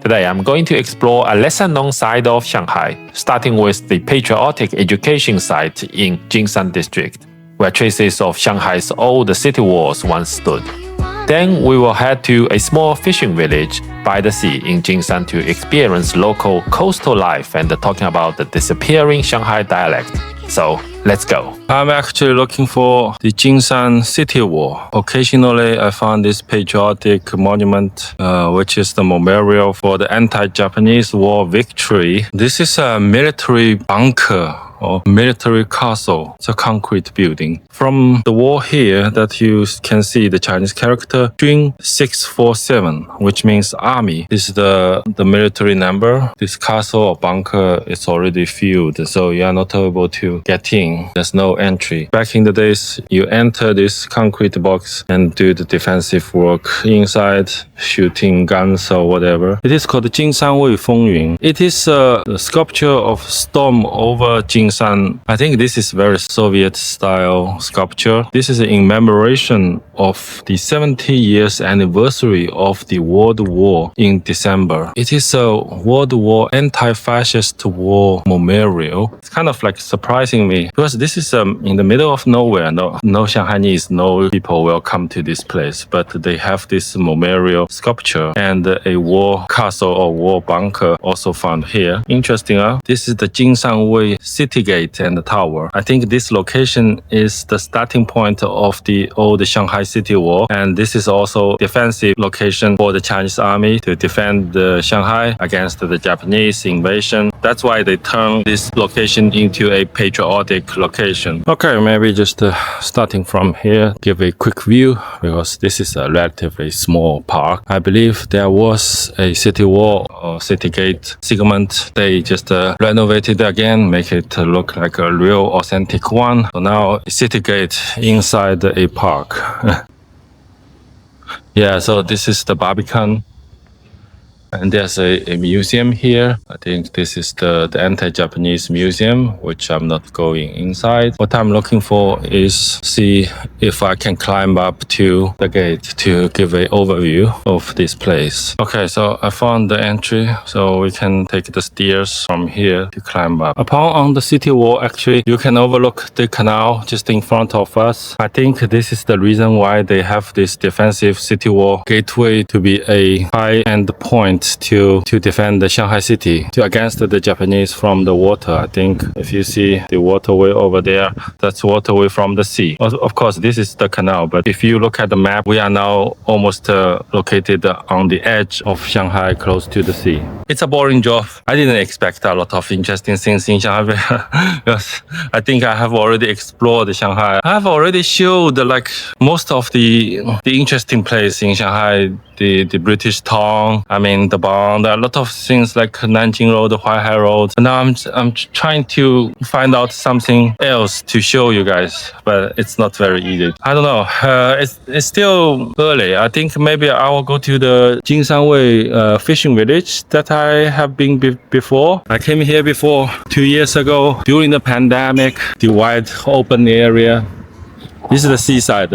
Today, I'm going to explore a lesser-known side of Shanghai, starting with the patriotic education site in Jinshan district, where traces of Shanghai's old city walls once stood. Then we will head to a small fishing village by the sea in Jinshan to experience local coastal life and talking about the disappearing Shanghai dialect. So, let's go. I'm actually looking for the Jinshan City Wall. Occasionally, I found this patriotic monument, which is the memorial for the anti-Japanese war victory. This is a military bunker or military castle. It's a concrete building. From the wall here that you can see the Chinese character Jun 647, which means army. This is the military number. This castle or bunker is already filled, so you are not able to get in. There's no entry. Back in the days, you enter this concrete box and do the defensive work inside, shooting guns or whatever. It is called Jinshan Wei Fengyun. It is a sculpture of storm over Jinshan. I think this is very Soviet style sculpture. This is in commemoration of the 70 years anniversary of the World War in December. It is a World War anti-fascist war memorial. It's kind of like surprising me because this is in the middle of nowhere. No Shanghainese, no people will come to this place, but they have this memorial sculpture and a war castle or war bunker also found here. Interesting, huh? This is the Jinshan Wei City Gate and the tower. I think this location is the starting point of the old Shanghai City Wall, and this is also defensive location for the Chinese army to defend Shanghai against the Japanese invasion. That's why they turn this location into a patriotic location. Okay, maybe just starting from here, give a quick view because this is a relatively small park. I believe there was a city wall or city gate segment. They just renovated again, make it look like a real authentic one. So now city gate inside a park. Yeah, so this is the Barbican. And there's a museum here. I think this is the anti-Japanese museum, which I'm not going inside. What I'm looking for is see if I can climb up to the gate to give an overview of this place. Okay, so I found the entry, so we can take the stairs from here to climb up. Upon on the city wall, actually, you can overlook the canal just in front of us. I think this is the reason why they have this defensive city wall gateway to be a high-end point to defend the Shanghai city against the Japanese from the water. I think if you see the waterway over there, that's waterway from the sea. Of course, this is the canal, but if you look at the map, we are now almost located on the edge of Shanghai, close to the sea. It's a boring job. I didn't expect a lot of interesting things in Shanghai because I think I have already explored Shanghai. I have already showed like most of the interesting place in Shanghai. The British town, I mean the barn, there are a lot of things like Nanjing Road, Huaihai Road. Now I'm trying to find out something else to show you guys, but it's not very easy. I don't know, it's still early. I think maybe I will go to the Jinshan Wei fishing village that I have been before. I came here before 2 years ago during the pandemic, the wide open area. This is the seaside.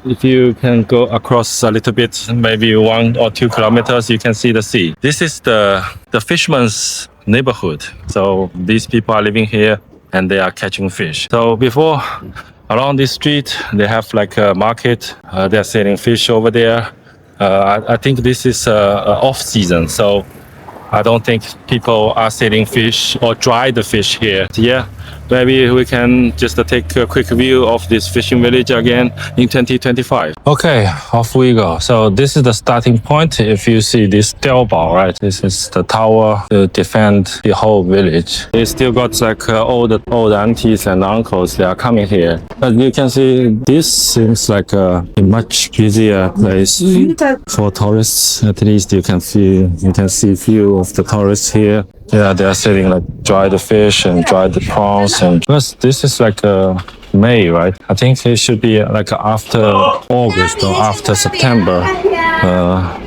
If you can go across a little bit, maybe 1 or 2 kilometers, you can see the sea. This is the fisherman's neighborhood. So these people are living here and they are catching fish. So before, along this street, they have like a market. They're selling fish over there. I think this is off season. So I don't think people are selling fish or dry the fish here. Yeah. Maybe we can just take a quick view of this fishing village again in 2025. Okay, off we go. So this is the starting point. If you see this Dialect, right? This is the tower to defend the whole village. They still got like old aunties and uncles. They are coming here. But you can see this seems like a much busier place for tourists. At least you can see few of the tourists here. Yeah, they are selling like dried fish and dried prawns, and because this is like May, right? I think it should be like after August or after September.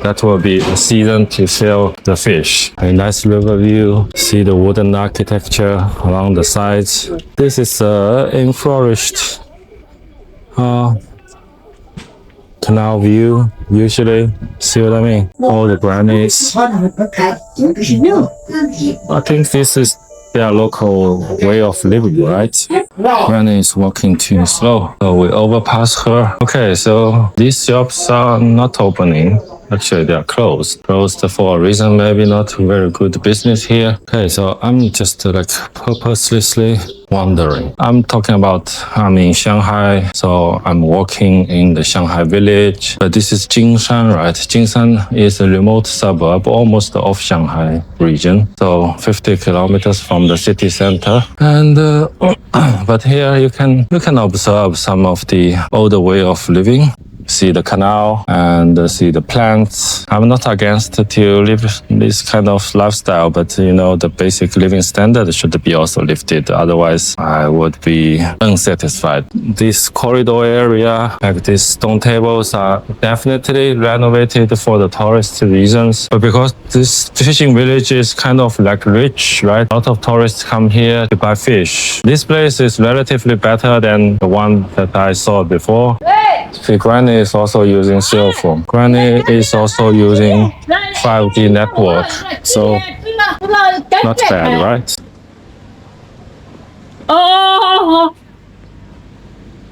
That will be the season to sell the fish. A nice river view. See the wooden architecture along the sides. This is in flourished canal view, usually. See what I mean? All the grannies. I think this is their local way of living, right? Granny is walking too slow, so we overpass her. Okay, so these shops are not opening. Actually, they are closed. Closed for a reason, maybe not very good business here. Okay, so I'm just like purposelessly wandering. I'm talking about, I'm in Shanghai, so I'm walking in the Shanghai village. But this is Jinshan, right? Jinshan is a remote suburb, almost of Shanghai region. So 50 kilometers from the city center. And but here you can observe some of the older way of living. See the canal and see the plants. I'm not against to live this kind of lifestyle, but you know, the basic living standard should be also lifted. Otherwise, I would be unsatisfied. This corridor area, like these stone tables, are definitely renovated for the tourist reasons. But because this fishing village is kind of like rich, right? A lot of tourists come here to buy fish. This place is relatively better than the one that I saw before. See, Granny is also using cell phone. Granny is also using 5G network. So, not bad, right?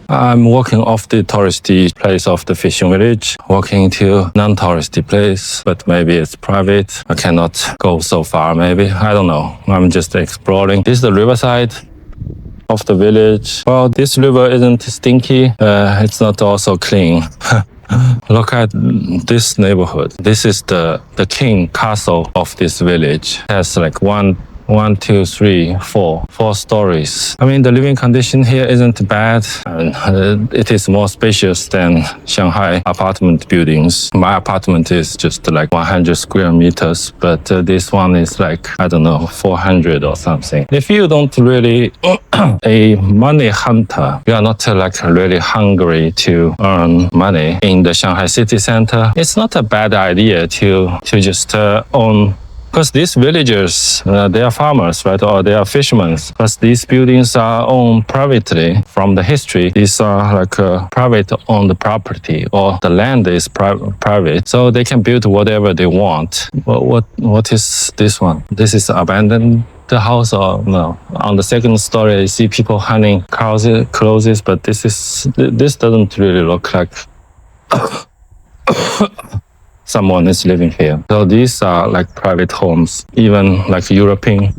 I'm walking off the touristy place of the fishing village, walking to non-touristy place, but maybe it's private. I cannot go so far, maybe. I don't know. I'm just exploring. This is the riverside of the village. Well, this river isn't stinky. It's not also clean. Look at this neighborhood. This is the king castle of this village. It has like one, two, three, four stories. I mean, the living condition here isn't bad. And, it is more spacious than Shanghai apartment buildings. My apartment is just like 100 square meters, but this one is like, I don't know, 400 or something. If you don't really a money hunter, you are not like really hungry to earn money in the Shanghai city center, it's not a bad idea to just own. Because these villagers, they are farmers, right? Or they are fishermen. Because these buildings are owned privately from the history. These are like private owned property, or the land is private. So they can build whatever they want. What is this one? This is abandoned the house, or no? On the second story, I see people hanging clothes, but this doesn't really look like someone is living here. So these are like private homes, even like European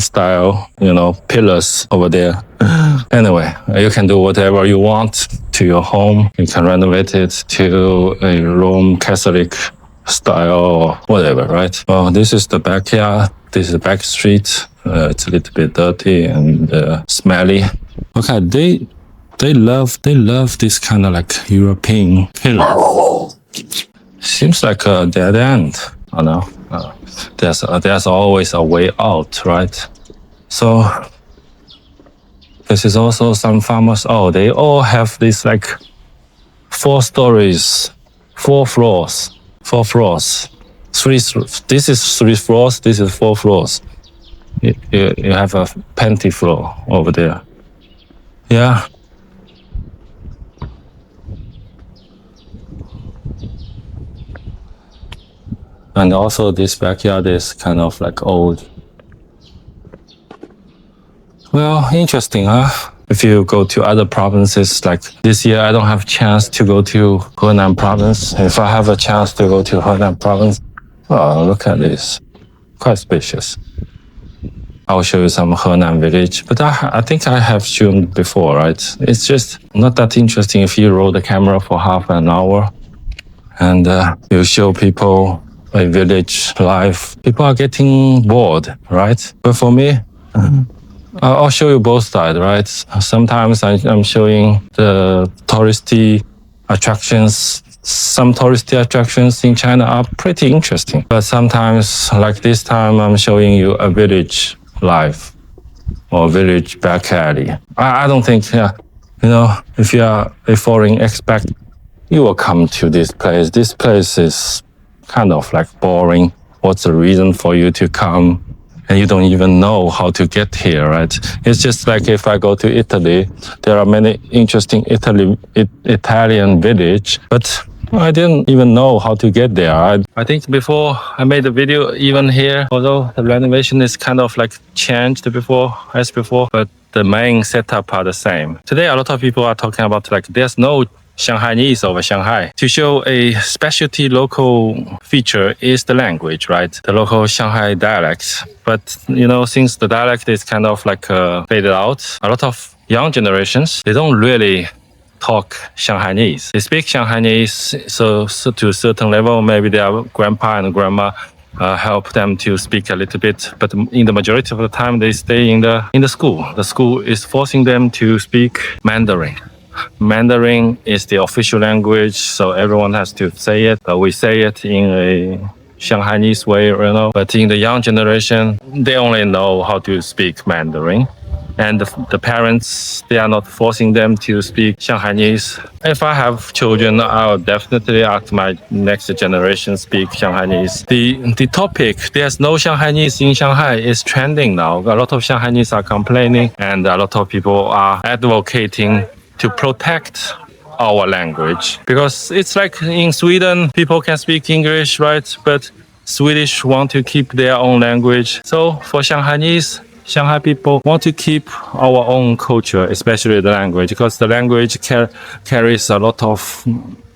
style, you know, pillars over there. Anyway, you can do whatever you want to your home. You can renovate it to a Roman Catholic style or whatever, right? Well, this is the backyard. This is the back street. It's a little bit dirty and smelly. Okay, they love this kind of like European pillar. Seems like a dead end. I know. There's always a way out, right? So this is also some farmers. Oh, they all have this like 4 stories, 4 floors. This is 3 floors. This is 4 floors. You have a pantry floor over there. Yeah. And also this backyard is kind of like old. Well, interesting, huh? If you go to other provinces, like this year, I don't have a chance to go to Henan province. If I have a chance to go to Henan province, oh, look at this. Quite spacious. I'll show you some Henan village, but I think I have shown before, right? It's just not that interesting if you roll the camera for half an hour and you show people a village life. People are getting bored, right? But for me, I'll show you both sides, right? Sometimes I'm showing the touristy attractions. Some touristy attractions in China are pretty interesting. But sometimes, like this time, I'm showing you a village life or village back alley. I don't think, you know, if you are a foreign expat, you will come to this place. This place is kind of like boring. What's the reason for you to come? and you don't even know how to get here, right? It's just like if I go to Italy, there are many interesting Italian village, but I didn't even know how to get there. I think before I made the video, even here, although the renovation is kind of like changed as before, but the main setup are the same. Today, a lot of people are talking about like there's no Shanghainese over Shanghai. To show a specialty local feature is the language, right? The local Shanghai dialect. But, since the dialect is kind of like faded out, a lot of young generations, they don't really talk Shanghainese. They speak Shanghainese, so to a certain level, maybe their grandpa and grandma help them to speak a little bit, but in the majority of the time they stay in the school. The school is forcing them to speak Mandarin. Mandarin is the official language, so everyone has to say it. We say it in a Shanghainese way, But in the young generation, they only know how to speak Mandarin. And the parents, they are not forcing them to speak Shanghainese. If I have children, I'll definitely ask my next generation speak Shanghainese. The topic, there's no Shanghainese in Shanghai, is trending now. A lot of Shanghainese are complaining, and a lot of people are advocating to protect our language. Because it's like in Sweden, people can speak English, right? But Swedish want to keep their own language. So for Shanghainese, Shanghai people want to keep our own culture, especially the language, because the language carries a lot of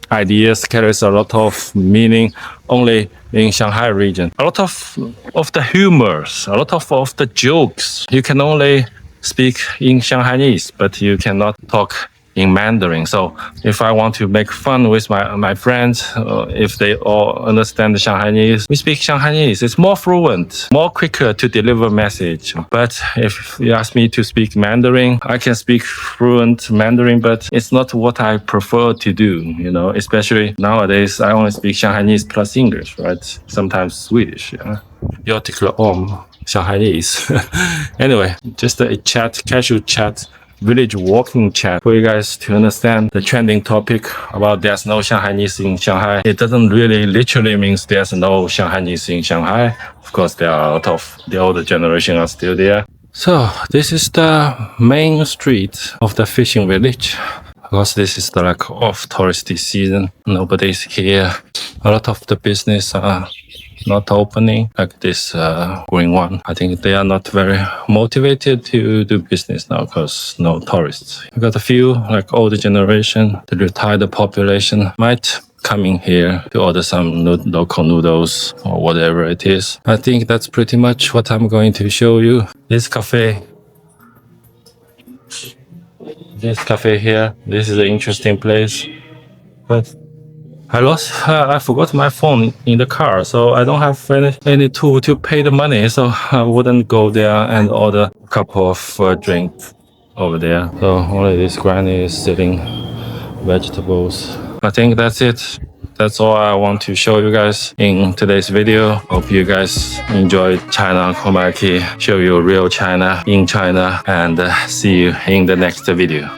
ideas, carries a lot of meaning only in Shanghai region. A lot of the humors, a lot of the jokes, you can only speak in Shanghainese, but you cannot talk in Mandarin. So if I want to make fun with my friends, if they all understand the Shanghainese, we speak Shanghainese. It's more fluent, more quicker to deliver message. But if you ask me to speak Mandarin, I can speak fluent Mandarin, but it's not what I prefer to do, especially nowadays, I only speak Shanghainese plus English, right? Sometimes Swedish. Jag tycker om Shanghainese. Anyway, just a casual chat, village walking chat for you guys to understand the trending topic about there's no Shanghainese in Shanghai. It doesn't really literally means there's no Shanghainese in Shanghai. Of course, there are a lot of the older generation are still there. So this is the main street of the fishing village. Because this is the off touristy season, nobody's here. A lot of the business are not opening, like this green one. I think they are not very motivated to do business now because no tourists. We got a few older generation, the retired population might come in here to order some local noodles or whatever it is. I think that's pretty much what I'm going to show you. This cafe here, this is an interesting place, but I forgot my phone in the car, so I don't have any tool to pay the money, so I wouldn't go there and order a cup of drink over there. So only this granny is selling vegetables. I think that's it. That's all I want to show you guys in today's video. Hope you guys enjoyed China Mikey, show you real China in China, and see you in the next video.